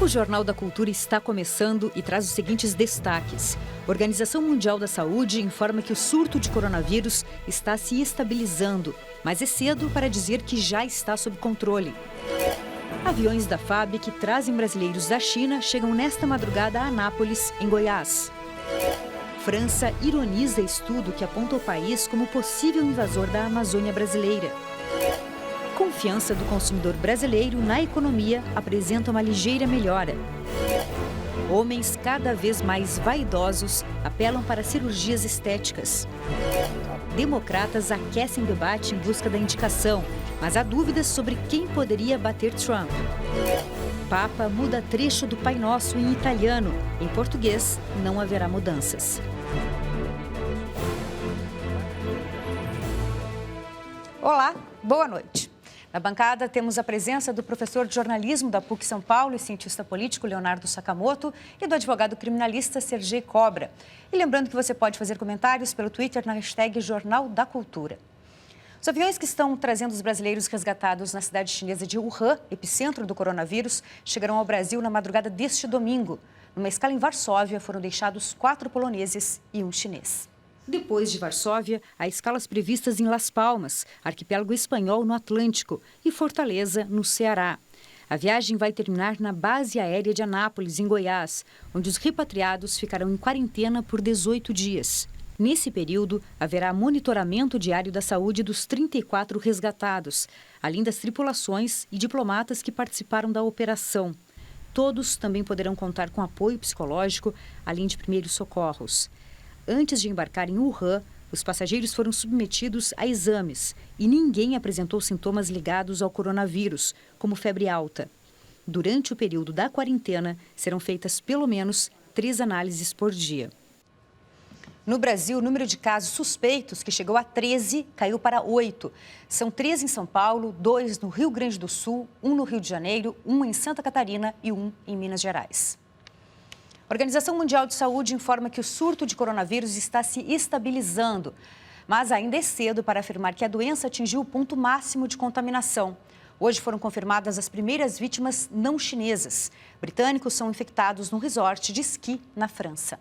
O Jornal da Cultura está começando e traz os seguintes destaques. A Organização Mundial da Saúde informa que o surto de coronavírus está se estabilizando, mas é cedo para dizer que já está sob controle. Aviões da FAB que trazem brasileiros da China chegam nesta madrugada a Anápolis, em Goiás. França ironiza estudo que aponta o país como possível invasor da Amazônia brasileira. Confiança do consumidor brasileiro na economia apresenta uma ligeira melhora. Homens cada vez mais vaidosos apelam para cirurgias estéticas. Democratas aquecem debate em busca da indicação, mas há dúvidas sobre quem poderia bater Trump. Papa muda trecho do Pai Nosso em italiano. Em português, não haverá mudanças. Olá, boa noite. Na bancada, temos a presença do professor de jornalismo da PUC São Paulo e cientista político Leonardo Sakamoto e do advogado criminalista Sergei Cobra. E lembrando que você pode fazer comentários pelo Twitter na hashtag Jornal da Cultura. Os aviões que estão trazendo os brasileiros resgatados na cidade chinesa de Wuhan, epicentro do coronavírus, chegarão ao Brasil na madrugada deste domingo. Numa escala em Varsóvia, foram deixados 4 poloneses e um chinês. Depois de Varsóvia, há escalas previstas em Las Palmas, arquipélago espanhol no Atlântico, e Fortaleza, no Ceará. A viagem vai terminar na base aérea de Anápolis, em Goiás, onde os repatriados ficarão em quarentena por 18 dias. Nesse período, haverá monitoramento diário da saúde dos 34 resgatados, além das tripulações e diplomatas que participaram da operação. Todos também poderão contar com apoio psicológico, além de primeiros socorros. Antes de embarcar em Wuhan, os passageiros foram submetidos a exames e ninguém apresentou sintomas ligados ao coronavírus, como febre alta. Durante o período da quarentena, serão feitas pelo menos 3 análises por dia. No Brasil, o número de casos suspeitos, que chegou a 13, caiu para 8. São 3 em São Paulo, 2 no Rio Grande do Sul, 1 no Rio de Janeiro, 1 em Santa Catarina e 1 em Minas Gerais. A Organização Mundial de Saúde informa que o surto de coronavírus está se estabilizando, mas ainda é cedo para afirmar que a doença atingiu o ponto máximo de contaminação. Hoje foram confirmadas as primeiras vítimas não chinesas. Britânicos são infectados num resort de esqui na França.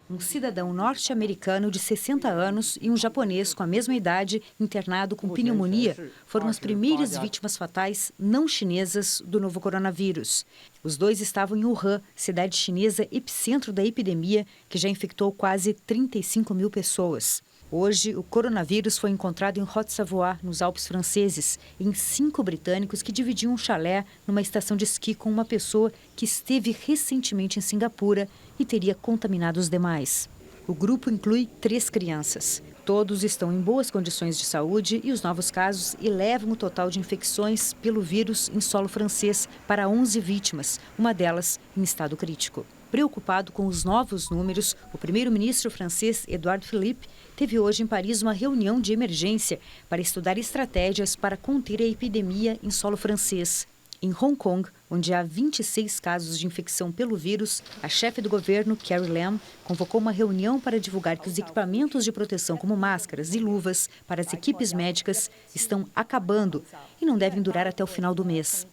Um cidadão norte-americano de 60 anos e um japonês com a mesma idade, internado com pneumonia, foram as primeiras vítimas fatais não chinesas do novo coronavírus. Os dois estavam em Wuhan, cidade chinesa epicentro da epidemia, que já infectou quase 35 mil pessoas. Hoje, o coronavírus foi encontrado em Haute-Savoie, nos Alpes franceses, em 5 britânicos que dividiam um chalé numa estação de esqui com uma pessoa que esteve recentemente em Singapura e teria contaminado os demais. O grupo inclui 3 crianças. Todos estão em boas condições de saúde e os novos casos elevam o total de infecções pelo vírus em solo francês para 11 vítimas, uma delas em estado crítico. Preocupado com os novos números, o primeiro-ministro francês Édouard Philippe teve hoje em Paris uma reunião de emergência para estudar estratégias para conter a epidemia em solo francês. Em Hong Kong, onde há 26 casos de infecção pelo vírus, a chefe do governo, Carrie Lam, convocou uma reunião para divulgar que os equipamentos de proteção como máscaras e luvas para as equipes médicas estão acabando e não devem durar até o final do mês.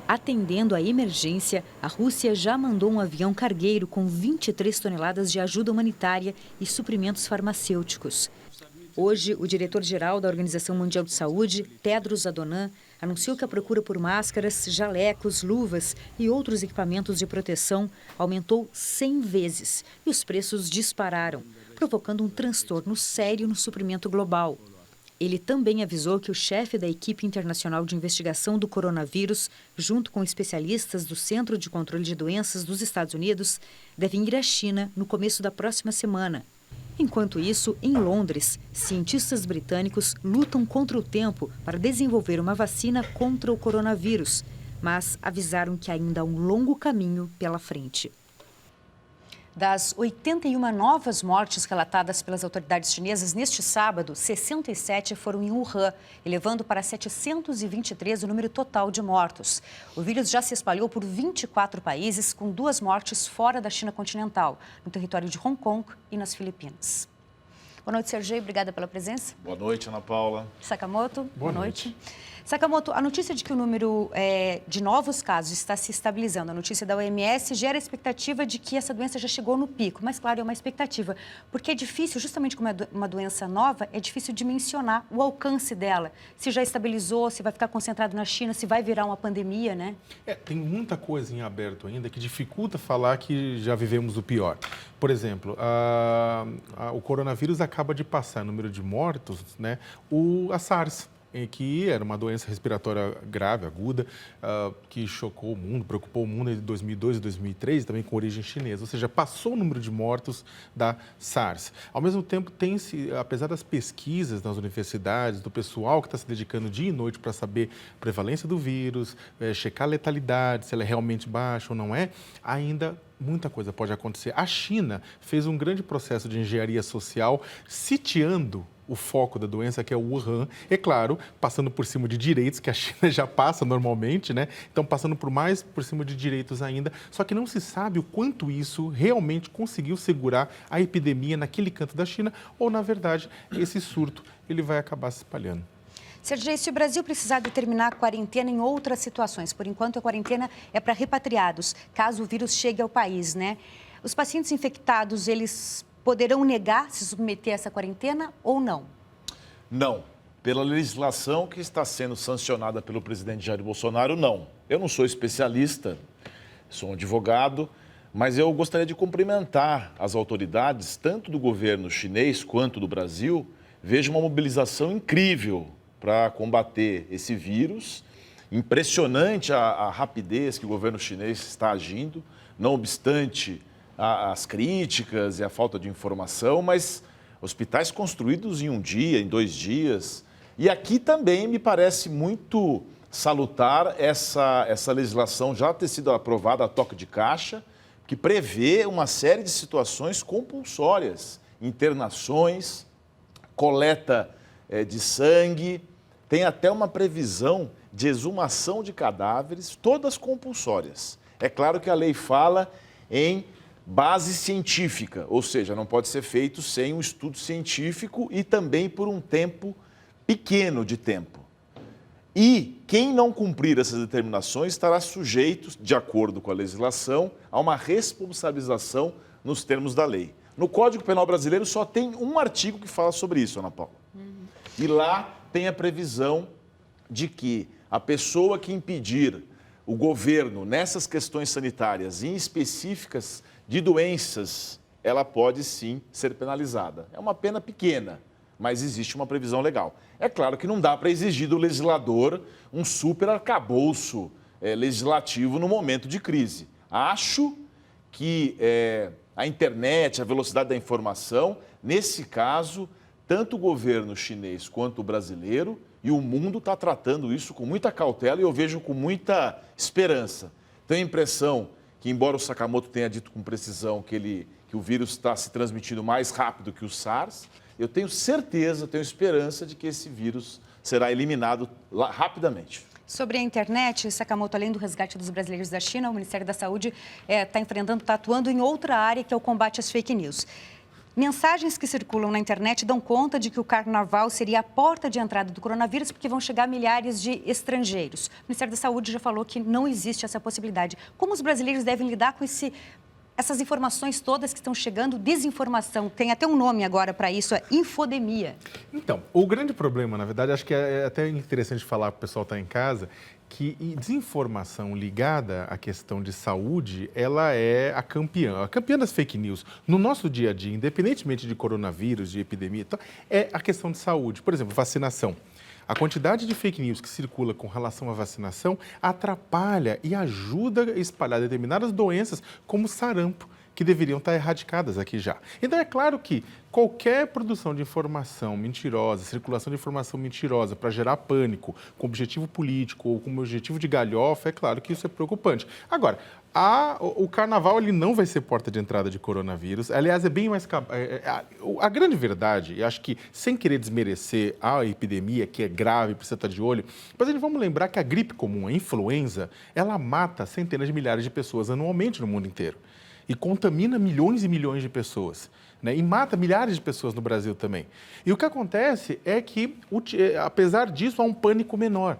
Atendendo à emergência, a Rússia já mandou um avião cargueiro com 23 toneladas de ajuda humanitária e suprimentos farmacêuticos. Hoje, o diretor-geral da Organização Mundial de Saúde, Tedros Adhanom, anunciou que a procura por máscaras, jalecos, luvas e outros equipamentos de proteção aumentou 100 vezes e os preços dispararam, provocando um transtorno sério no suprimento global. Ele também avisou que o chefe da equipe internacional de investigação do coronavírus, junto com especialistas do Centro de Controle de Doenças dos Estados Unidos, devem ir à China no começo da próxima semana. Enquanto isso, em Londres, cientistas britânicos lutam contra o tempo para desenvolver uma vacina contra o coronavírus, mas avisaram que ainda há um longo caminho pela frente. Das 81 novas mortes relatadas pelas autoridades chinesas neste sábado, 67 foram em Wuhan, elevando para 723 o número total de mortos. O vírus já se espalhou por 24 países, com 2 mortes fora da China continental, no território de Hong Kong e nas Filipinas. Boa noite, Sergei. Obrigada pela presença. Boa noite, Ana Paula. Sakamoto. Boa noite. Sakamoto, a notícia de que o número de novos casos está se estabilizando, a notícia da OMS gera a expectativa de que essa doença já chegou no pico. Mas, claro, é uma expectativa, porque é difícil, justamente como é uma doença nova, é difícil dimensionar o alcance dela. Se já estabilizou, se vai ficar concentrado na China, se vai virar uma pandemia, né? Tem muita coisa em aberto ainda que dificulta falar que já vivemos o pior. Por exemplo, o coronavírus acaba de passar, número de mortos, né, a SARS, que era uma doença respiratória grave, aguda, que chocou o mundo, preocupou o mundo entre 2002 e 2003, também com origem chinesa. Ou seja, passou o número de mortos da SARS. Ao mesmo tempo, tem-se, apesar das pesquisas nas universidades, do pessoal que está se dedicando dia e noite para saber a prevalência do vírus, checar a letalidade, se ela é realmente baixa ou não é, ainda muita coisa pode acontecer. A China fez um grande processo de engenharia social, sitiando o foco da doença, que é o Wuhan, é claro, passando por cima de direitos, que a China já passa normalmente, né? Então, passando por cima de direitos ainda, só que não se sabe o quanto isso realmente conseguiu segurar a epidemia naquele canto da China, ou, na verdade, esse surto, ele vai acabar se espalhando. Sergei, se o Brasil precisar determinar a quarentena em outras situações, por enquanto a quarentena é para repatriados, caso o vírus chegue ao país, né? Os pacientes infectados, eles poderão negar se submeter a essa quarentena ou não? Não. Pela legislação que está sendo sancionada pelo presidente Jair Bolsonaro, não. Eu não sou especialista, sou um advogado, mas eu gostaria de cumprimentar as autoridades, tanto do governo chinês quanto do Brasil. Vejo uma mobilização incrível para combater esse vírus. Impressionante a rapidez que o governo chinês está agindo, não obstante as críticas e a falta de informação, mas hospitais construídos em um dia, em 2 dias. E aqui também me parece muito salutar essa legislação já ter sido aprovada a toque de caixa, que prevê uma série de situações compulsórias, internações, coleta de sangue, tem até uma previsão de exumação de cadáveres, todas compulsórias. É claro que a lei fala em base científica, ou seja, não pode ser feito sem um estudo científico e também por um tempo pequeno de tempo. E quem não cumprir essas determinações estará sujeito, de acordo com a legislação, a uma responsabilização nos termos da lei. No Código Penal brasileiro só tem um artigo que fala sobre isso, Ana Paula. E lá tem a previsão de que a pessoa que impedir o governo nessas questões sanitárias, em específicas de doenças, ela pode sim ser penalizada. É uma pena pequena, mas existe uma previsão legal. É claro que não dá para exigir do legislador um super arcabouço legislativo no momento de crise. Acho que a internet, a velocidade da informação, nesse caso, tanto o governo chinês quanto o brasileiro e o mundo está tratando isso com muita cautela e eu vejo com muita esperança. Tenho a impressão que, embora o Sakamoto tenha dito com precisão que o vírus está se transmitindo mais rápido que o SARS, eu tenho certeza, tenho esperança de que esse vírus será eliminado rapidamente. Sobre a internet, Sakamoto, além do resgate dos brasileiros da China, o Ministério da Saúde está atuando em outra área, que é o combate às fake news. Mensagens que circulam na internet dão conta de que o carnaval seria a porta de entrada do coronavírus, porque vão chegar milhares de estrangeiros. O Ministério da Saúde já falou que não existe essa possibilidade. Como os brasileiros devem lidar com essas informações todas que estão chegando? Desinformação, tem até um nome agora para isso, é infodemia. Então, o grande problema, na verdade, acho que é até interessante falar para o pessoal que está em casa, que desinformação ligada à questão de saúde, ela é a campeã das fake news. No nosso dia a dia, independentemente de coronavírus, de epidemia, é a questão de saúde. Por exemplo, vacinação. A quantidade de fake news que circula com relação à vacinação atrapalha e ajuda a espalhar determinadas doenças, como sarampo, que deveriam estar erradicadas aqui já. Então, é claro que qualquer produção de informação mentirosa, circulação de informação mentirosa para gerar pânico, com objetivo político ou com objetivo de galhofa, é claro que isso é preocupante. Agora, o carnaval ele não vai ser porta de entrada de coronavírus. Aliás, é bem mais... A grande verdade, e acho que sem querer desmerecer a epidemia, que é grave, precisa estar de olho, mas vamos lembrar que a gripe comum, a influenza, ela mata centenas de milhares de pessoas anualmente no mundo inteiro. E contamina milhões e milhões de pessoas, né? E mata milhares de pessoas no Brasil também. E o que acontece é que, apesar disso, há um pânico menor.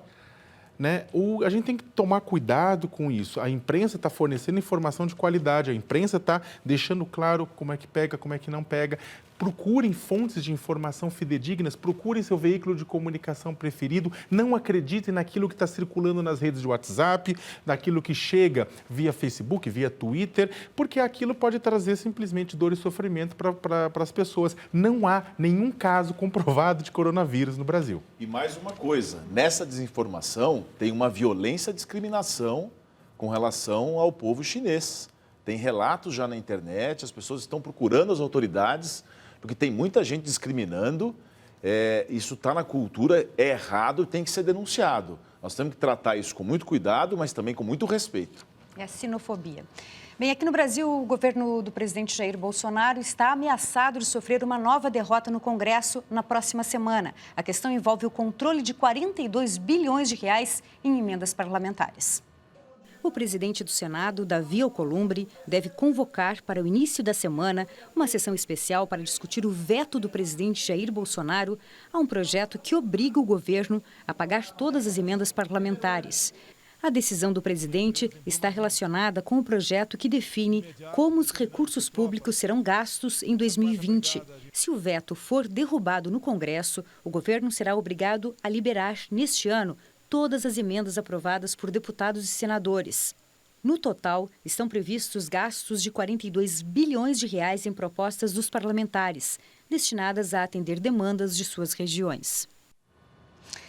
né? A gente tem que tomar cuidado com isso. A imprensa está fornecendo informação de qualidade, a imprensa está deixando claro como é que pega, como é que não pega. Procurem fontes de informação fidedignas, procurem seu veículo de comunicação preferido, não acreditem naquilo que está circulando nas redes de WhatsApp, naquilo que chega via Facebook, via Twitter, porque aquilo pode trazer simplesmente dor e sofrimento para as pessoas. Não há nenhum caso comprovado de coronavírus no Brasil. E mais uma coisa, nessa desinformação tem uma violência e discriminação com relação ao povo chinês. Tem relatos já na internet, as pessoas estão procurando as autoridades, porque tem muita gente discriminando, isso está na cultura, é errado e tem que ser denunciado. Nós temos que tratar isso com muito cuidado, mas também com muito respeito. É a sinofobia. Bem, aqui no Brasil, o governo do presidente Jair Bolsonaro está ameaçado de sofrer uma nova derrota no Congresso na próxima semana. A questão envolve o controle de 42 bilhões de reais em emendas parlamentares. O presidente do Senado, Davi Alcolumbre, deve convocar para o início da semana uma sessão especial para discutir o veto do presidente Jair Bolsonaro a um projeto que obriga o governo a pagar todas as emendas parlamentares. A decisão do presidente está relacionada com o projeto que define como os recursos públicos serão gastos em 2020. Se o veto for derrubado no Congresso, o governo será obrigado a liberar, neste ano, todas as emendas aprovadas por deputados e senadores. No total, estão previstos gastos de 42 bilhões de reais em propostas dos parlamentares, destinadas a atender demandas de suas regiões.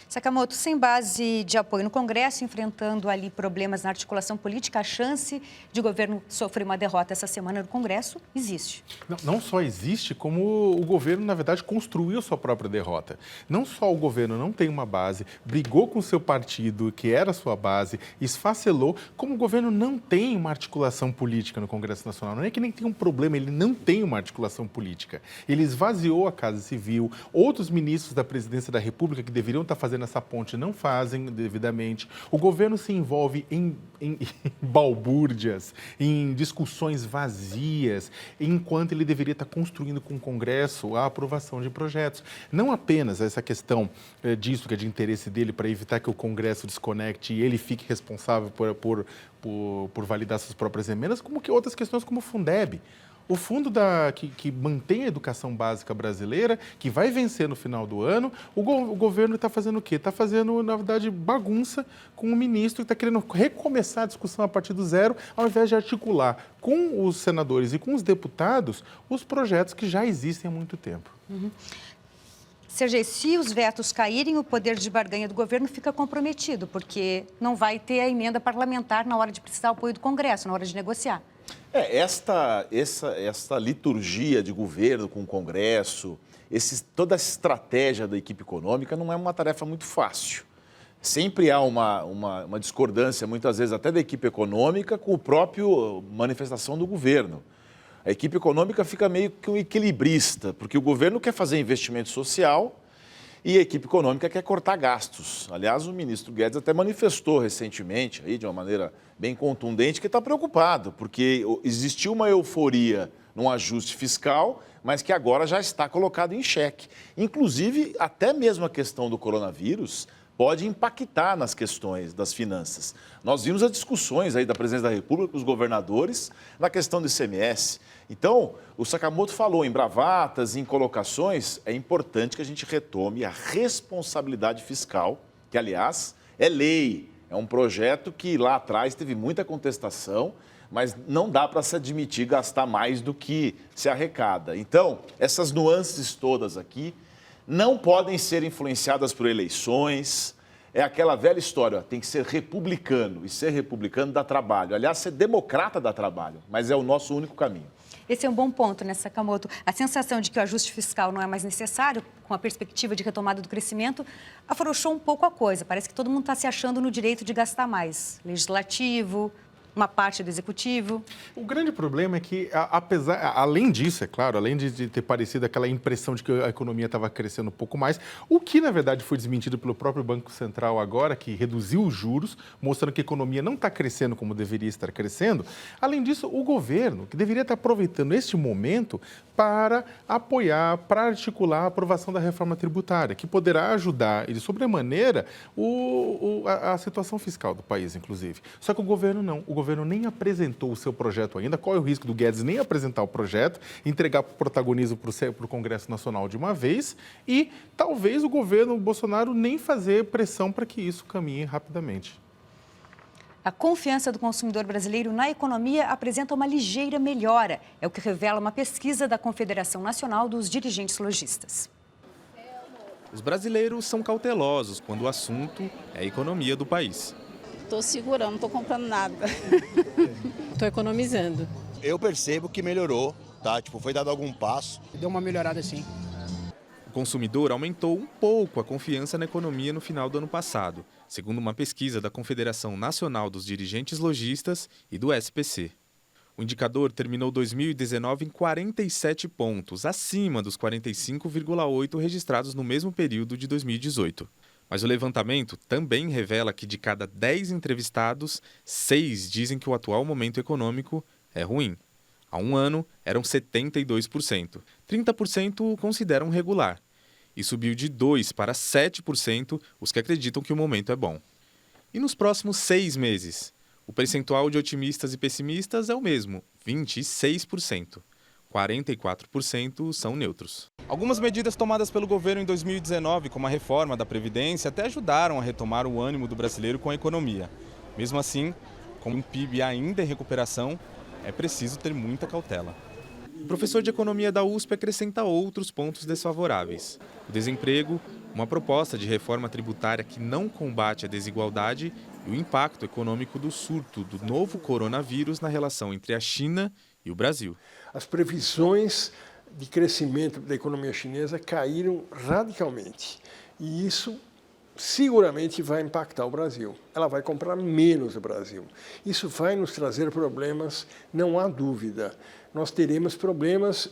Sakamoto, sem base de apoio no Congresso, enfrentando ali problemas na articulação política, a chance de o governo sofrer uma derrota essa semana no Congresso existe. Não só existe, como o governo, na verdade, construiu sua própria derrota. Não só o governo não tem uma base, brigou com o seu partido, que era a sua base, esfacelou, como o governo não tem uma articulação política no Congresso Nacional. Não é que nem tem um problema, ele não tem uma articulação política. Ele esvaziou a Casa Civil, outros ministros da Presidência da República que deveriam estar fazendo essa ponte não fazem devidamente. O governo se envolve em balbúrdias, em discussões vazias, enquanto ele deveria estar construindo com o Congresso a aprovação de projetos. Não apenas essa questão disso, que é de interesse dele, para evitar que o Congresso desconecte e ele fique responsável por validar suas próprias emendas, como que outras questões como o Fundeb. O fundo que mantém a educação básica brasileira, que vai vencer no final do ano, o governo está fazendo o quê? Está fazendo, na verdade, bagunça com o ministro que está querendo recomeçar a discussão a partir do zero, ao invés de articular com os senadores e com os deputados os projetos que já existem há muito tempo. Sergei, se os vetos caírem, o poder de barganha do governo fica comprometido, porque não vai ter a emenda parlamentar na hora de precisar do apoio do Congresso, na hora de negociar. Esta liturgia de governo com o Congresso, toda a estratégia da equipe econômica não é uma tarefa muito fácil. Sempre há uma discordância, muitas vezes até da equipe econômica, com o próprio manifestação do governo. A equipe econômica fica meio que um equilibrista, porque o governo quer fazer investimento social e a equipe econômica quer cortar gastos. Aliás, o ministro Guedes até manifestou recentemente, aí, de uma maneira bem contundente, que está preocupado, porque existiu uma euforia num ajuste fiscal, mas que agora já está colocado em xeque. Inclusive, até mesmo a questão do coronavírus pode impactar nas questões das finanças. Nós vimos as discussões aí da Presidência da República com os governadores na questão do ICMS. Então, o Sakamoto falou em bravatas, em colocações, é importante que a gente retome a responsabilidade fiscal, que, aliás, é lei, é um projeto que lá atrás teve muita contestação, mas não dá para se admitir gastar mais do que se arrecada. Então, essas nuances todas aqui não podem ser influenciadas por eleições. É aquela velha história, ó, tem que ser republicano, e ser republicano dá trabalho. Aliás, ser democrata dá trabalho, mas é o nosso único caminho. Esse é um bom ponto, né, Sakamoto? A sensação de que o ajuste fiscal não é mais necessário, com a perspectiva de retomada do crescimento, afrouxou um pouco a coisa. Parece que todo mundo está se achando no direito de gastar mais. Legislativo, uma parte do executivo? O grande problema é que, além disso, é claro, além de ter parecido aquela impressão de que a economia estava crescendo um pouco mais, o que, na verdade, foi desmentido pelo próprio Banco Central agora, que reduziu os juros, mostrando que a economia não está crescendo como deveria estar crescendo. Além disso, o governo, que deveria estar aproveitando este momento para apoiar, para articular a aprovação da reforma tributária, que poderá ajudar, e de sobremaneira, a situação fiscal do país, inclusive. Só que o governo não. O governo nem apresentou o seu projeto ainda. Qual é o risco do Guedes nem apresentar o projeto, entregar o protagonismo para o Congresso Nacional de uma vez e talvez o governo Bolsonaro nem fazer pressão para que isso caminhe rapidamente. A confiança do consumidor brasileiro na economia apresenta uma ligeira melhora. É o que revela uma pesquisa da Confederação Nacional dos Dirigentes Lojistas. Os brasileiros são cautelosos quando o assunto é a economia do país. Estou segurando, não estou comprando nada. Estou economizando. Eu percebo que melhorou, tá? Foi dado algum passo. Deu uma melhorada sim. O consumidor aumentou um pouco a confiança na economia no final do ano passado, segundo uma pesquisa da Confederação Nacional dos Dirigentes Lojistas e do SPC. O indicador terminou 2019 em 47 pontos, acima dos 45,8 registrados no mesmo período de 2018. Mas o levantamento também revela que de cada 10 entrevistados, 6 dizem que o atual momento econômico é ruim. Há um ano, eram 72%. 30% consideram regular. E subiu de 2% para 7% os que acreditam que o momento é bom. E nos próximos 6 meses? O percentual de otimistas e pessimistas é o mesmo, 26%. 44% são neutros. Algumas medidas tomadas pelo governo em 2019, como a reforma da Previdência, até ajudaram a retomar o ânimo do brasileiro com a economia. Mesmo assim, com o PIB ainda em recuperação, é preciso ter muita cautela. O professor de economia da USP acrescenta outros pontos desfavoráveis. O desemprego, uma proposta de reforma tributária que não combate a desigualdade e o impacto econômico do surto do novo coronavírus na relação entre a China e o Brasil. As previsões de crescimento da economia chinesa caíram radicalmente. E isso seguramente vai impactar o Brasil. Ela vai comprar menos do Brasil. Isso vai nos trazer problemas, não há dúvida. Nós teremos problemas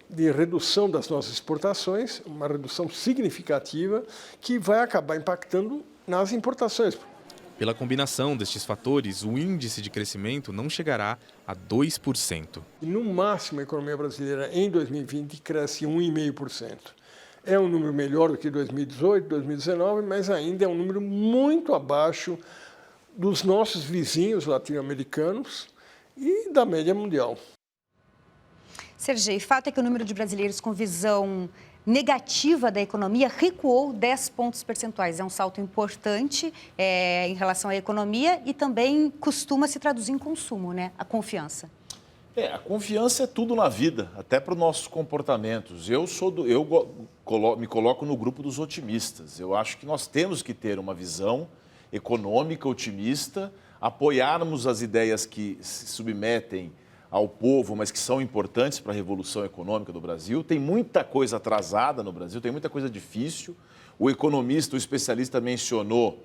de redução das nossas exportações, uma redução significativa que vai acabar impactando nas importações. Pela combinação destes fatores, o índice de crescimento não chegará a 2%. No máximo, a economia brasileira em 2020 cresce 1,5%. É um número melhor do que 2018, 2019, mas ainda é um número muito abaixo dos nossos vizinhos latino-americanos e da média mundial. Sergei, fato é que o número de brasileiros com visão negativa da economia recuou 10 pontos percentuais. É um salto importante em relação à economia e também costuma se traduzir em consumo, né? A confiança. A confiança é tudo na vida, até para os nossos comportamentos. Eu me coloco no grupo dos otimistas. Eu acho que nós temos que ter uma visão econômica otimista, apoiarmos as ideias que se submetem ao povo, mas que são importantes para a revolução econômica do Brasil. Tem muita coisa atrasada no Brasil, tem muita coisa difícil. O economista, o especialista mencionou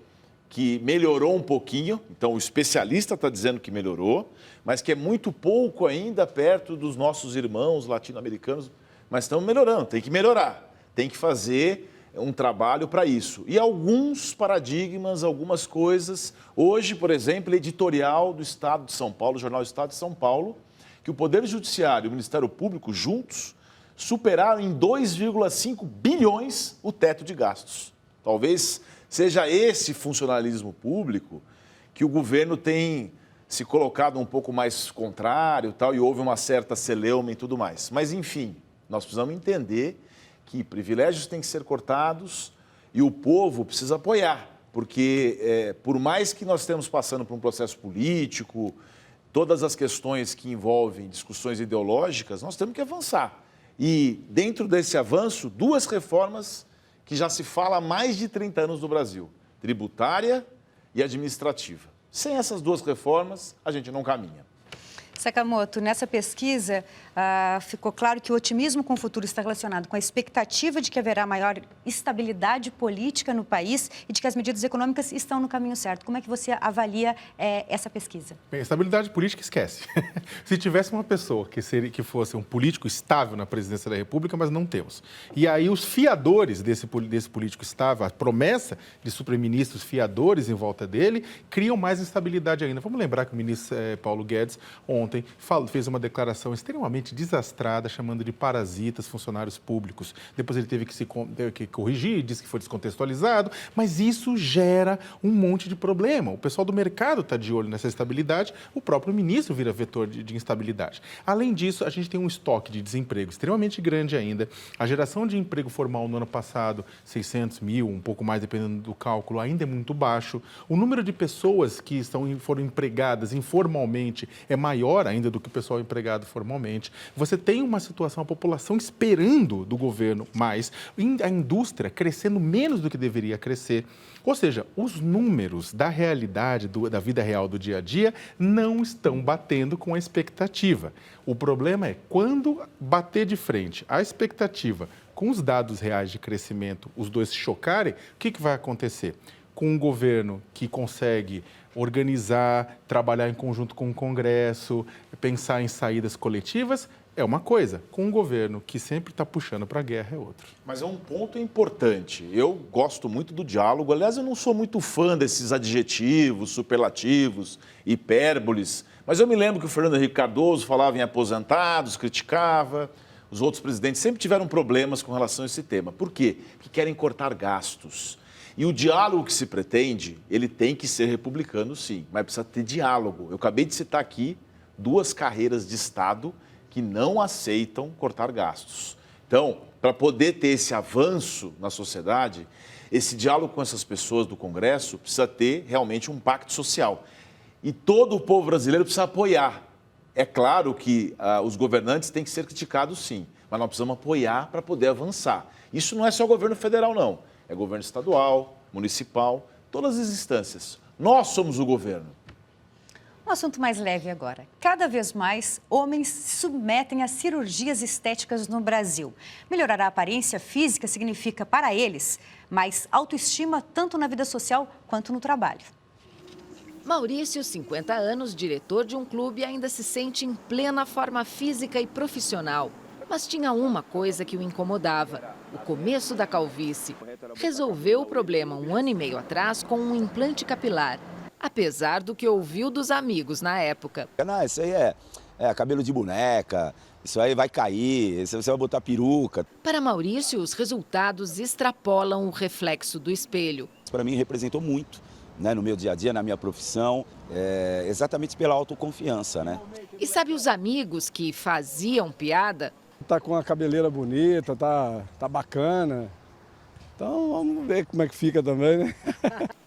que melhorou um pouquinho, então o especialista está dizendo que melhorou, mas que é muito pouco ainda perto dos nossos irmãos latino-americanos, mas estamos melhorando, tem que melhorar, tem que fazer um trabalho para isso. E alguns paradigmas, algumas coisas, hoje, por exemplo, editorial do Estado de São Paulo, o jornal Estado de São Paulo, que o Poder Judiciário e o Ministério Público juntos superaram em 2,5 bilhões o teto de gastos. Talvez seja esse funcionalismo público que o governo tem se colocado um pouco mais contrário e houve uma certa celeuma e tudo mais. Mas, enfim, nós precisamos entender que privilégios têm que ser cortados e o povo precisa apoiar, porque por mais que nós estejamos passando por um processo político, todas as questões que envolvem discussões ideológicas, nós temos que avançar. E, dentro desse avanço, 2 reformas que já se fala há mais de 30 anos no Brasil, tributária e administrativa. Sem essas 2 reformas, a gente não caminha. Sakamoto, nessa pesquisa, ficou claro que o otimismo com o futuro está relacionado com a expectativa de que haverá maior estabilidade política no país e de que as medidas econômicas estão no caminho certo. Como é que você avalia essa pesquisa? Bem, estabilidade política, esquece. Se tivesse uma pessoa que fosse um político estável na presidência da República, mas não temos. E aí os fiadores desse político estável, a promessa de superministros fiadores em volta dele, criam mais instabilidade ainda. Vamos lembrar que o ministro Paulo Guedes ontem fez uma declaração extremamente desastrada, chamando de parasitas funcionários públicos. Depois ele teve que corrigir, disse que foi descontextualizado, mas isso gera um monte de problema. O pessoal do mercado está de olho nessa estabilidade, o próprio ministro vira vetor de instabilidade. Além disso, a gente tem um estoque de desemprego extremamente grande ainda. A geração de emprego formal no ano passado, 600 mil, um pouco mais dependendo do cálculo, ainda é muito baixo. O número de pessoas que foram empregadas informalmente é maior ainda do que o pessoal empregado formalmente. Você tem uma situação, a população esperando do governo mais, a indústria crescendo menos do que deveria crescer. Ou seja, os números da realidade, da vida real do dia a dia, não estão batendo com a expectativa. O problema é quando bater de frente a expectativa com os dados reais de crescimento, os dois se chocarem, o que vai acontecer? Com um governo que consegue organizar, trabalhar em conjunto com o Congresso, pensar em saídas coletivas, é uma coisa. Com um governo que sempre está puxando para a guerra, é outro. Mas é um ponto importante. Eu gosto muito do diálogo. Aliás, eu não sou muito fã desses adjetivos, superlativos, hipérboles. Mas eu me lembro que o Fernando Henrique Cardoso falava em aposentados, criticava. Os outros presidentes sempre tiveram problemas com relação a esse tema. Por quê? Porque querem cortar gastos. E o diálogo que se pretende, ele tem que ser republicano, sim, mas precisa ter diálogo. Eu acabei de citar aqui 2 carreiras de Estado que não aceitam cortar gastos. Então, para poder ter esse avanço na sociedade, esse diálogo com essas pessoas do Congresso precisa ter realmente um pacto social. E todo o povo brasileiro precisa apoiar. É claro que os governantes têm que ser criticados, sim, mas nós precisamos apoiar para poder avançar. Isso não é só o governo federal, não. É governo estadual, municipal, todas as instâncias. Nós somos o governo. Um assunto mais leve agora. Cada vez mais, homens se submetem a cirurgias estéticas no Brasil. Melhorar a aparência física significa, para eles, mais autoestima tanto na vida social quanto no trabalho. Maurício, 50 anos, diretor de um clube, ainda se sente em plena forma física e profissional. Mas tinha uma coisa que o incomodava: o começo da calvície. Resolveu o problema 1 ano e meio atrás com um implante capilar, apesar do que ouviu dos amigos na época. Não, isso aí é cabelo de boneca, isso aí vai cair, você vai botar peruca. Para Maurício, os resultados extrapolam o reflexo do espelho. Para mim representou muito, né, no meu dia a dia, na minha profissão, exatamente pela autoconfiança, né? E sabe os amigos que faziam piada? Tá com a cabeleira bonita, tá bacana. Então vamos ver como é que fica também, né?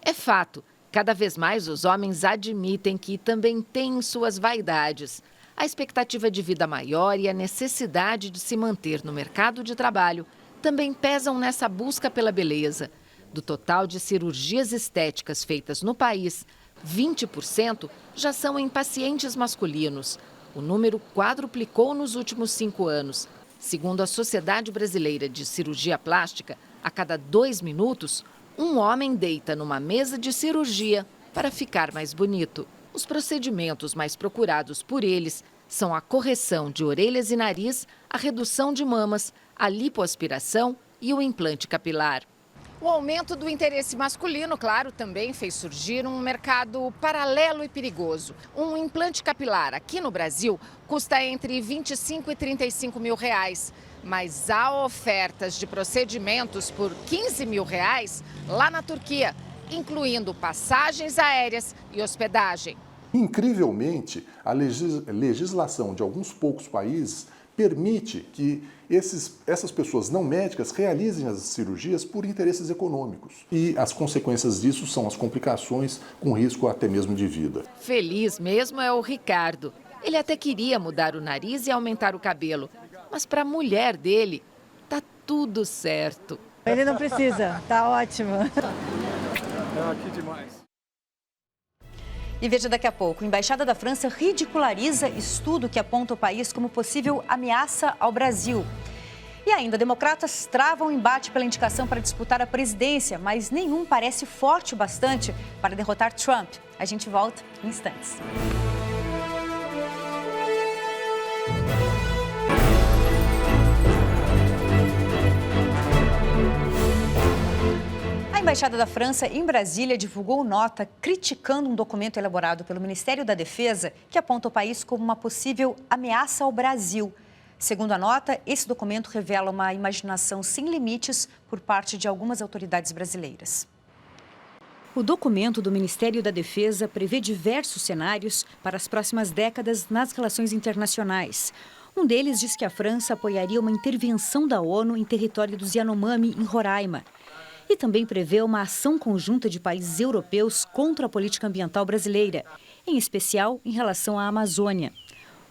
É fato, cada vez mais os homens admitem que também têm suas vaidades. A expectativa de vida maior e a necessidade de se manter no mercado de trabalho também pesam nessa busca pela beleza. Do total de cirurgias estéticas feitas no país, 20% já são em pacientes masculinos. O número quadruplicou nos últimos 5 anos. Segundo a Sociedade Brasileira de Cirurgia Plástica, a cada 2 minutos, um homem deita numa mesa de cirurgia para ficar mais bonito. Os procedimentos mais procurados por eles são a correção de orelhas e nariz, a redução de mamas, a lipoaspiração e o implante capilar. O aumento do interesse masculino, claro, também fez surgir um mercado paralelo e perigoso. Um implante capilar aqui no Brasil custa entre 25 e 35 mil reais. Mas há ofertas de procedimentos por 15 mil reais lá na Turquia, incluindo passagens aéreas e hospedagem. Incrivelmente, a legislação de alguns poucos países permite que essas pessoas não médicas realizem as cirurgias por interesses econômicos. E as consequências disso são as complicações com risco até mesmo de vida. Feliz mesmo é o Ricardo. Ele até queria mudar o nariz e aumentar o cabelo. Mas para a mulher dele, tá tudo certo. Ele não precisa, tá ótimo. É aqui demais. E veja daqui a pouco, a Embaixada da França ridiculariza estudo que aponta o país como possível ameaça ao Brasil. E ainda, democratas travam um embate pela indicação para disputar a presidência, mas nenhum parece forte o bastante para derrotar Trump. A gente volta em instantes. A Embaixada da França em Brasília divulgou nota criticando um documento elaborado pelo Ministério da Defesa que aponta o país como uma possível ameaça ao Brasil. Segundo a nota, esse documento revela uma imaginação sem limites por parte de algumas autoridades brasileiras. O documento do Ministério da Defesa prevê diversos cenários para as próximas décadas nas relações internacionais. Um deles diz que a França apoiaria uma intervenção da ONU em território dos Yanomami, em Roraima. E também prevê uma ação conjunta de países europeus contra a política ambiental brasileira, em especial em relação à Amazônia.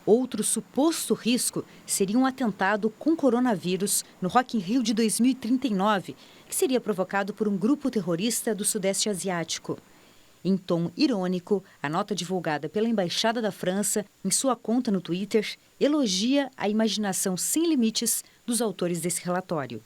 Outro suposto risco seria um atentado com coronavírus no Rock in Rio de 2039, que seria provocado por um grupo terrorista do Sudeste Asiático. Em tom irônico, a nota divulgada pela Embaixada da França em sua conta no Twitter elogia a imaginação sem limites dos autores desse relatório.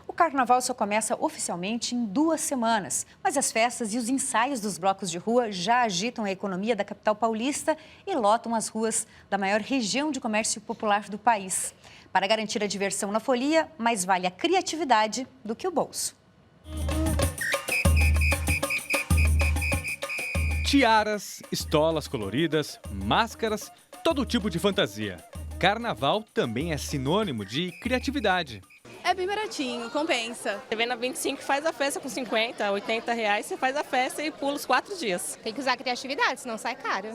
O carnaval só começa oficialmente em 2 semanas, mas as festas e os ensaios dos blocos de rua já agitam a economia da capital paulista e lotam as ruas da maior região de comércio popular do país. Para garantir a diversão na folia, mais vale a criatividade do que o bolso. Tiaras, estolas coloridas, máscaras, todo tipo de fantasia. Carnaval também é sinônimo de criatividade. É bem baratinho, compensa. Você vem na 25 e faz a festa com 50, 80 reais, você faz a festa e pula os 4 dias. Tem que usar criatividade, senão sai caro.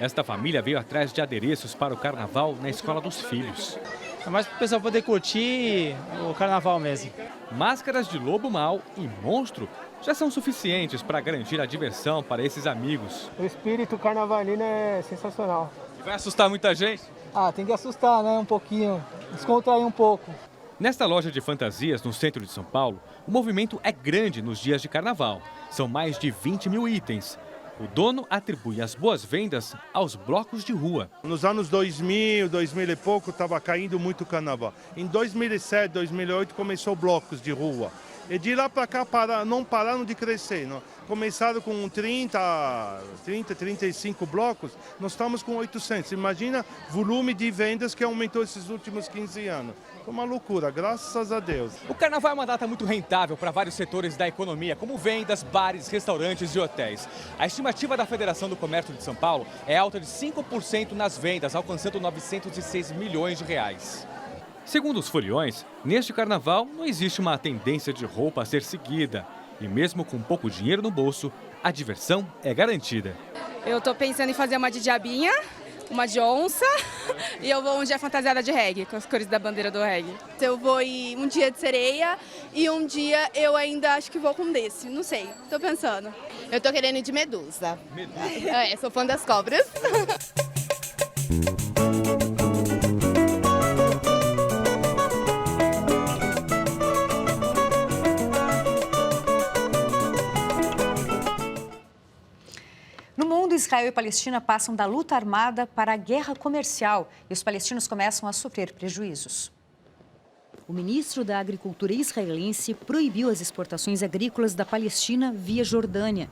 Esta família veio atrás de adereços para o carnaval na escola dos filhos. É mais para o pessoal poder curtir o carnaval mesmo. Máscaras de lobo mau e monstro já são suficientes para garantir a diversão para esses amigos. O espírito carnavalino é sensacional. E vai assustar muita gente? Ah, tem que assustar, né? Um pouquinho, descontrair um pouco. Nesta loja de fantasias no centro de São Paulo, o movimento é grande nos dias de carnaval. São mais de 20 mil itens. O dono atribui as boas vendas aos blocos de rua. Nos anos 2000, 2000 e pouco, estava caindo muito o carnaval. Em 2007, 2008, começou blocos de rua. E de lá para cá não pararam de crescer. Não? Começaram com 35 blocos, nós estamos com 800. Imagina o volume de vendas que aumentou esses últimos 15 anos. É uma loucura, graças a Deus. O carnaval é uma data muito rentável para vários setores da economia, como vendas, bares, restaurantes e hotéis. A estimativa da Federação do Comércio de São Paulo é alta de 5% nas vendas, alcançando 906 milhões de reais. Segundo os foliões, neste carnaval não existe uma tendência de roupa a ser seguida. E mesmo com pouco dinheiro no bolso, a diversão é garantida. Eu tô pensando em fazer uma de diabinha, uma de onça e eu vou um dia fantasiada de reggae, com as cores da bandeira do reggae. Eu vou ir um dia de sereia e um dia eu ainda acho que vou com desse, não sei, tô pensando. Eu tô querendo ir de medusa. Medusa? Sou fã das cobras. No mundo, Israel e Palestina passam da luta armada para a guerra comercial e os palestinos começam a sofrer prejuízos. O ministro da Agricultura israelense proibiu as exportações agrícolas da Palestina via Jordânia,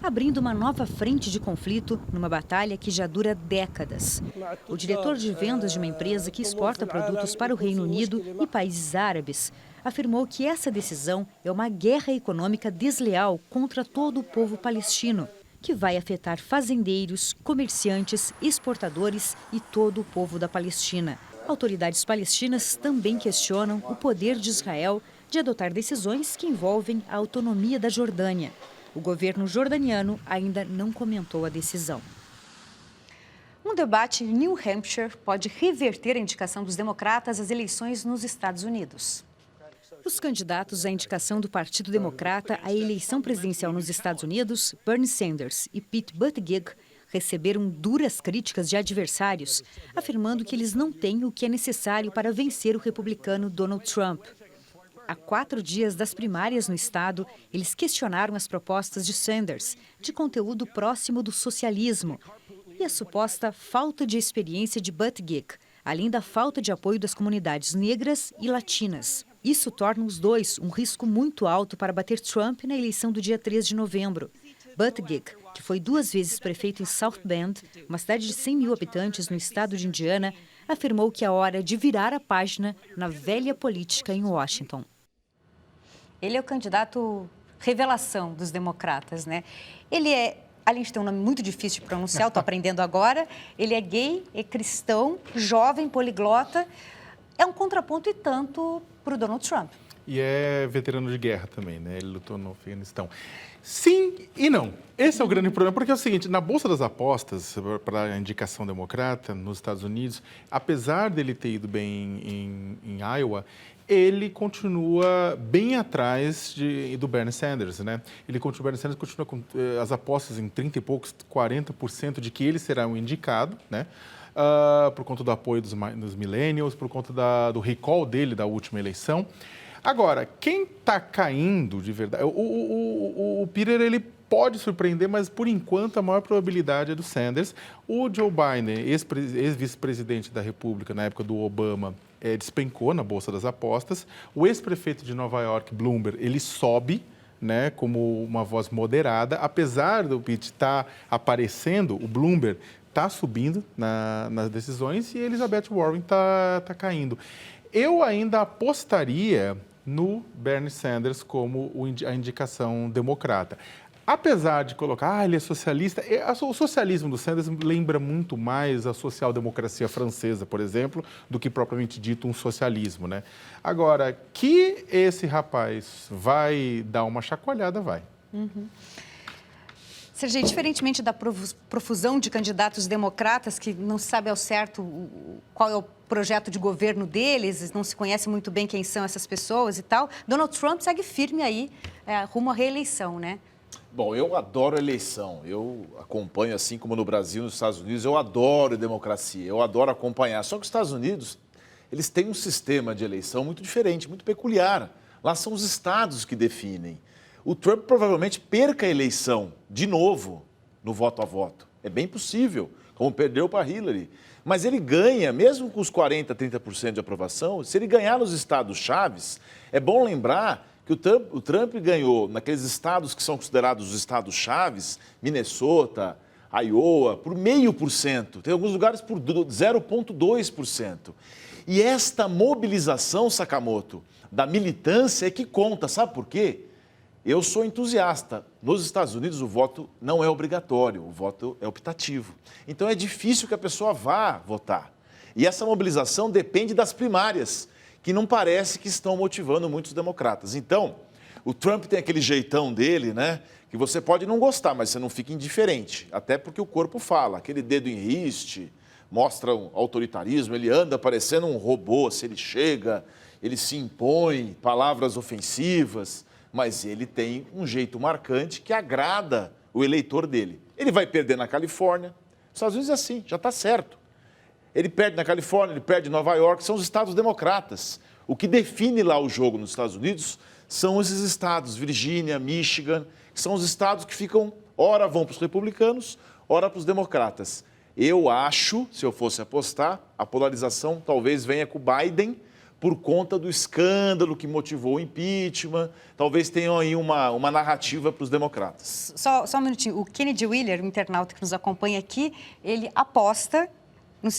abrindo uma nova frente de conflito numa batalha que já dura décadas. O diretor de vendas de uma empresa que exporta produtos para o Reino Unido e países árabes afirmou que essa decisão é uma guerra econômica desleal contra todo o povo palestino, que vai afetar fazendeiros, comerciantes, exportadores e todo o povo da Palestina. Autoridades palestinas também questionam o poder de Israel de adotar decisões que envolvem a autonomia da Jordânia. O governo jordaniano ainda não comentou a decisão. Um debate em New Hampshire pode reverter a indicação dos democratas às eleições nos Estados Unidos. Os candidatos à indicação do Partido Democrata à eleição presidencial nos Estados Unidos, Bernie Sanders e Pete Buttigieg, receberam duras críticas de adversários, afirmando que eles não têm o que é necessário para vencer o republicano Donald Trump. A 4 dias das primárias no estado, eles questionaram as propostas de Sanders, de conteúdo próximo do socialismo, e a suposta falta de experiência de Buttigieg, além da falta de apoio das comunidades negras e latinas. Isso torna os dois um risco muito alto para bater Trump na eleição do dia 3 de novembro. Buttigieg, que foi 2 vezes prefeito em South Bend, uma cidade de 100 mil habitantes no estado de Indiana, afirmou que é hora de virar a página na velha política em Washington. Ele é o candidato revelação dos democratas, né? Ele é, além de ter um nome muito difícil de pronunciar, estou aprendendo agora, ele é gay, é cristão, jovem, poliglota, é um contraponto e tanto para o Donald Trump. E é veterano de guerra também, né? Ele lutou no Afeganistão. Sim e não. Esse é o grande problema, porque é o seguinte, na Bolsa das Apostas, para a indicação democrata nos Estados Unidos, apesar dele ter ido bem em Iowa, ele continua bem atrás do Bernie Sanders, né? O Bernie Sanders continua com as apostas em 30 e poucos, 40% de que ele será um indicado, né? Por conta do apoio dos millennials, por conta do recall dele da última eleição. Agora, quem está caindo de verdade... O Peter, ele pode surpreender, mas, por enquanto, a maior probabilidade é do Sanders. O Joe Biden, ex-vice-presidente da República, na época do Obama, despencou na Bolsa das Apostas. O ex-prefeito de Nova York, Bloomberg, ele sobe, né, como uma voz moderada. Apesar do Pitt estar aparecendo, o Bloomberg está subindo nas decisões e a Elizabeth Warren está caindo. Eu ainda apostaria no Bernie Sanders como a indicação democrata. Apesar de colocar, ele é socialista, o socialismo do Sanders lembra muito mais a social-democracia francesa, por exemplo, do que propriamente dito um socialismo, né? Agora, que esse rapaz vai dar uma chacoalhada, vai. Uhum. Sergei, diferentemente da profusão de candidatos democratas, que não se sabe ao certo qual é o projeto de governo deles, não se conhece muito bem quem são essas pessoas e tal, Donald Trump segue firme aí, rumo à reeleição, né? Bom, eu adoro eleição, eu acompanho, assim como no Brasil, nos Estados Unidos, eu adoro democracia, eu adoro acompanhar. Só que os Estados Unidos, eles têm um sistema de eleição muito diferente, muito peculiar. Lá são os estados que definem. O Trump provavelmente perca a eleição de novo no voto a voto. É bem possível, como perdeu para Hillary. Mas ele ganha, mesmo com os 40%, 30% de aprovação, se ele ganhar nos estados chaves, é bom lembrar que o Trump ganhou naqueles estados que são considerados os estados chaves, Minnesota, Iowa, por 0,5%. Tem alguns lugares por 0,2%. E esta mobilização, Sakamoto, da militância é que conta. Sabe por quê? Eu sou entusiasta. Nos Estados Unidos, o voto não é obrigatório, o voto é optativo. Então, é difícil que a pessoa vá votar. E essa mobilização depende das primárias, que não parece que estão motivando muitos democratas. Então, o Trump tem aquele jeitão dele, né? Que você pode não gostar, mas você não fica indiferente. Até porque o corpo fala, aquele dedo em riste, mostra um autoritarismo, ele anda parecendo um robô, se ele chega, ele se impõe, palavras ofensivas, mas ele tem um jeito marcante que agrada o eleitor dele. Ele vai perder na Califórnia, nos Estados Unidos é assim, já está certo. Ele perde na Califórnia, ele perde em Nova York, são os estados democratas. O que define lá o jogo nos Estados Unidos são esses estados, Virgínia, Michigan, que são os estados que ficam, ora vão para os republicanos, ora para os democratas. Eu acho, se eu fosse apostar, a polarização talvez venha com o Biden por conta do escândalo que motivou o impeachment. Talvez tenham aí uma narrativa para os democratas. Só um minutinho. O Kennedy Wheeler, o internauta que nos acompanha aqui, ele aposta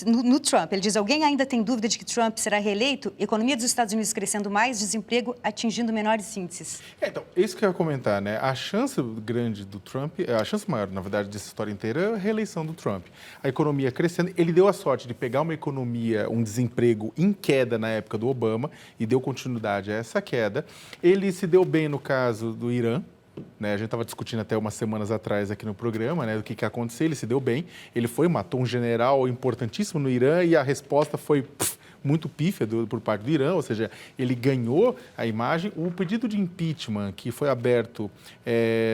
no Trump. Ele diz, alguém ainda tem dúvida de que Trump será reeleito? Economia dos Estados Unidos crescendo mais, desemprego atingindo menores índices. Então, isso que eu ia comentar, né? A chance grande do Trump, a chance maior, na verdade, dessa história inteira é a reeleição do Trump. A economia crescendo, ele deu a sorte de pegar uma economia, um desemprego em queda na época do Obama e deu continuidade a essa queda. Ele se deu bem no caso do Irã. Né, a gente estava discutindo até umas semanas atrás aqui no programa, né, do que aconteceu. Ele se deu bem, ele matou um general importantíssimo no Irã e a resposta foi muito pífia por parte do Irã, ou seja, ele ganhou a imagem. O pedido de impeachment que foi aberto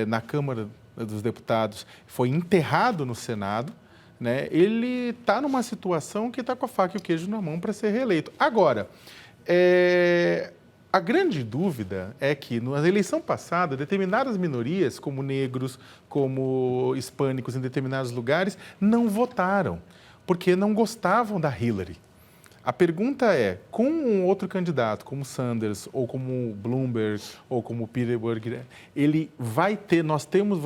na Câmara dos Deputados foi enterrado no Senado. Né, ele está numa situação que está com a faca e o queijo na mão para ser reeleito. Agora, A grande dúvida é que, na eleição passada, determinadas minorias, como negros, como hispânicos em determinados lugares, não votaram, porque não gostavam da Hillary. A pergunta é, com um outro candidato, como Sanders, ou como Bloomberg, ou como Peter Buttigieg, ele vai ter, nós teremos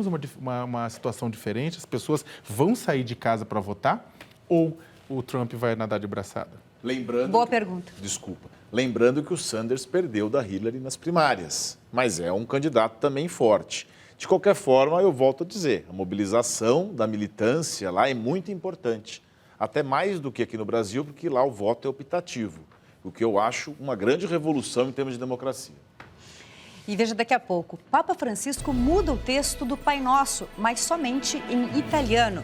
uma situação diferente, as pessoas vão sair de casa para votar, ou o Trump vai nadar de braçada? Boa pergunta. Desculpa. Lembrando que o Sanders perdeu da Hillary nas primárias, mas é um candidato também forte. De qualquer forma, eu volto a dizer, a mobilização da militância lá é muito importante, até mais do que aqui no Brasil, porque lá o voto é optativo, o que eu acho uma grande revolução em termos de democracia. E veja daqui a pouco, Papa Francisco muda o texto do Pai Nosso, mas somente em italiano.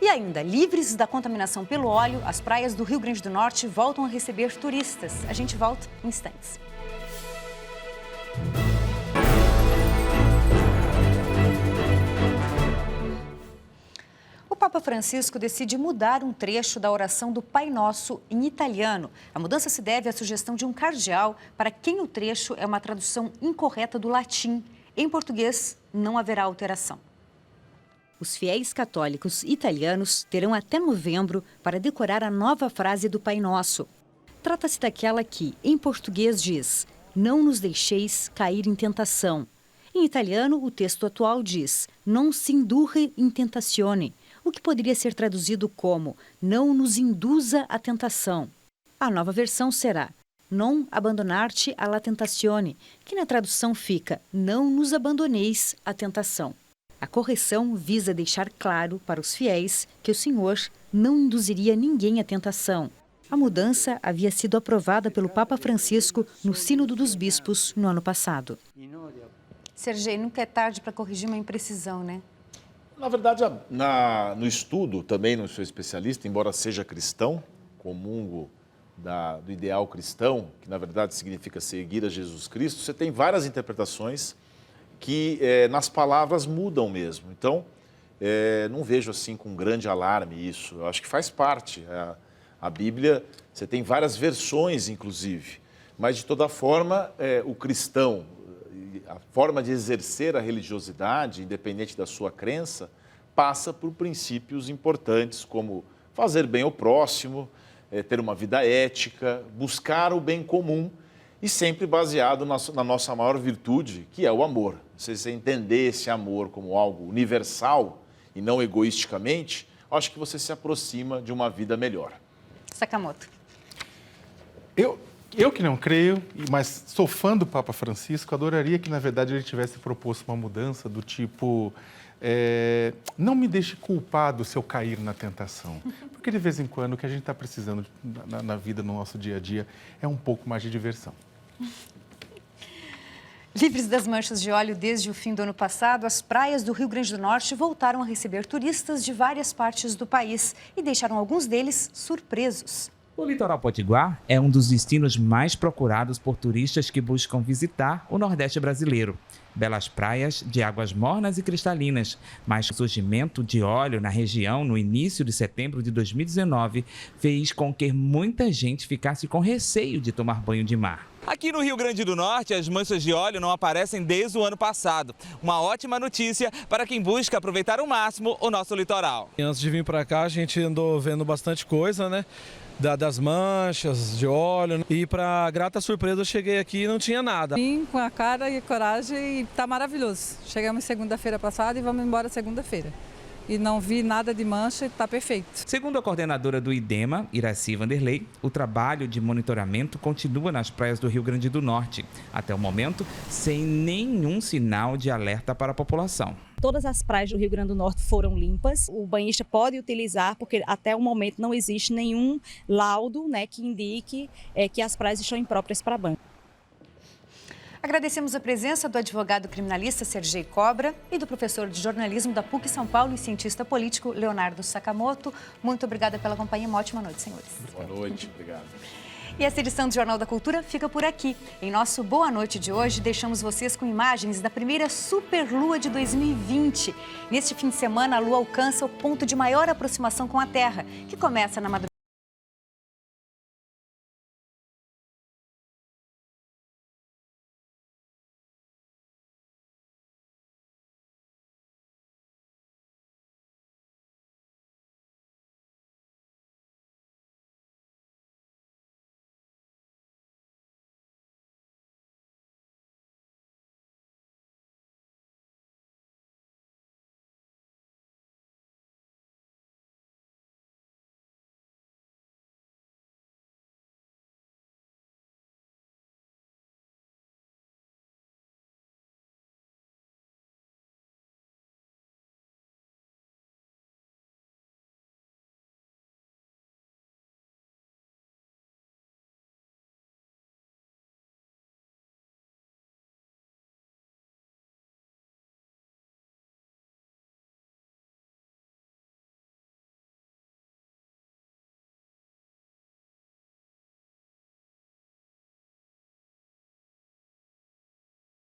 E ainda, livres da contaminação pelo óleo, as praias do Rio Grande do Norte voltam a receber turistas. A gente volta em instantes. O Papa Francisco decide mudar um trecho da oração do Pai Nosso em italiano. A mudança se deve à sugestão de um cardeal para quem o trecho é uma tradução incorreta do latim. Em português, não haverá alteração. Os fiéis católicos italianos terão até novembro para decorar a nova frase do Pai Nosso. Trata-se daquela que, em português, diz: "Não nos deixeis cair em tentação". Em italiano, o texto atual diz: "Non si indurre in tentazione", o que poderia ser traduzido como: "Não nos induza à tentação". A nova versão será: "Non abandonar-te alla tentazione", que na tradução fica: "Não nos abandoneis à tentação". A correção visa deixar claro para os fiéis que o Senhor não induziria ninguém à tentação. A mudança havia sido aprovada pelo Papa Francisco no Sínodo dos Bispos no ano passado. Sergei, nunca é tarde para corrigir uma imprecisão, né? Na verdade, no estudo, também não sou especialista, embora seja cristão, comungo do ideal cristão, que na verdade significa seguir a Jesus Cristo, você tem várias interpretações que nas palavras mudam mesmo. Então, não vejo assim com grande alarme isso. Eu acho que faz parte. A Bíblia, você tem várias versões, inclusive. Mas, de toda forma, o cristão, a forma de exercer a religiosidade, independente da sua crença, passa por princípios importantes, como fazer bem ao próximo, ter uma vida ética, buscar o bem comum, e sempre baseado na nossa maior virtude, que é o amor. Se você entender esse amor como algo universal e não egoisticamente, acho que você se aproxima de uma vida melhor. Sakamoto. Eu que não creio, mas sou fã do Papa Francisco, adoraria que, na verdade, ele tivesse proposto uma mudança do tipo: não me deixe culpado se eu cair na tentação. Porque, de vez em quando, o que a gente está precisando na vida, no nosso dia a dia, é um pouco mais de diversão. Livres das manchas de óleo desde o fim do ano passado, as praias do Rio Grande do Norte voltaram a receber turistas de várias partes do país e deixaram alguns deles surpresos. O litoral potiguar é um dos destinos mais procurados por turistas que buscam visitar o Nordeste brasileiro. Belas praias de águas mornas e cristalinas, mas o surgimento de óleo na região no início de setembro de 2019 fez com que muita gente ficasse com receio de tomar banho de mar. Aqui no Rio Grande do Norte, as manchas de óleo não aparecem desde o ano passado. Uma ótima notícia para quem busca aproveitar ao máximo o nosso litoral. Antes de vir para cá, a gente andou vendo bastante coisa, né? Das manchas de óleo, e para grata surpresa eu cheguei aqui e não tinha nada. Vim com a cara e coragem e tá maravilhoso. Chegamos segunda-feira passada e vamos embora segunda-feira. E não vi nada de mancha e está perfeito. Segundo a coordenadora do IDEMA, Iraci Vanderlei, o trabalho de monitoramento continua nas praias do Rio Grande do Norte, até o momento sem nenhum sinal de alerta para a população. Todas as praias do Rio Grande do Norte foram limpas. O banhista pode utilizar, porque até o momento não existe nenhum laudo, né, que indique que as praias estão impróprias para banho. Agradecemos a presença do advogado criminalista Sergei Cobra e do professor de jornalismo da PUC São Paulo e cientista político Leonardo Sakamoto. Muito obrigada pela companhia. Uma ótima noite, senhores. Boa noite, obrigado. E essa edição do Jornal da Cultura fica por aqui. Em nosso Boa Noite de hoje, deixamos vocês com imagens da primeira superlua de 2020. Neste fim de semana, a Lua alcança o ponto de maior aproximação com a Terra, que começa na madrugada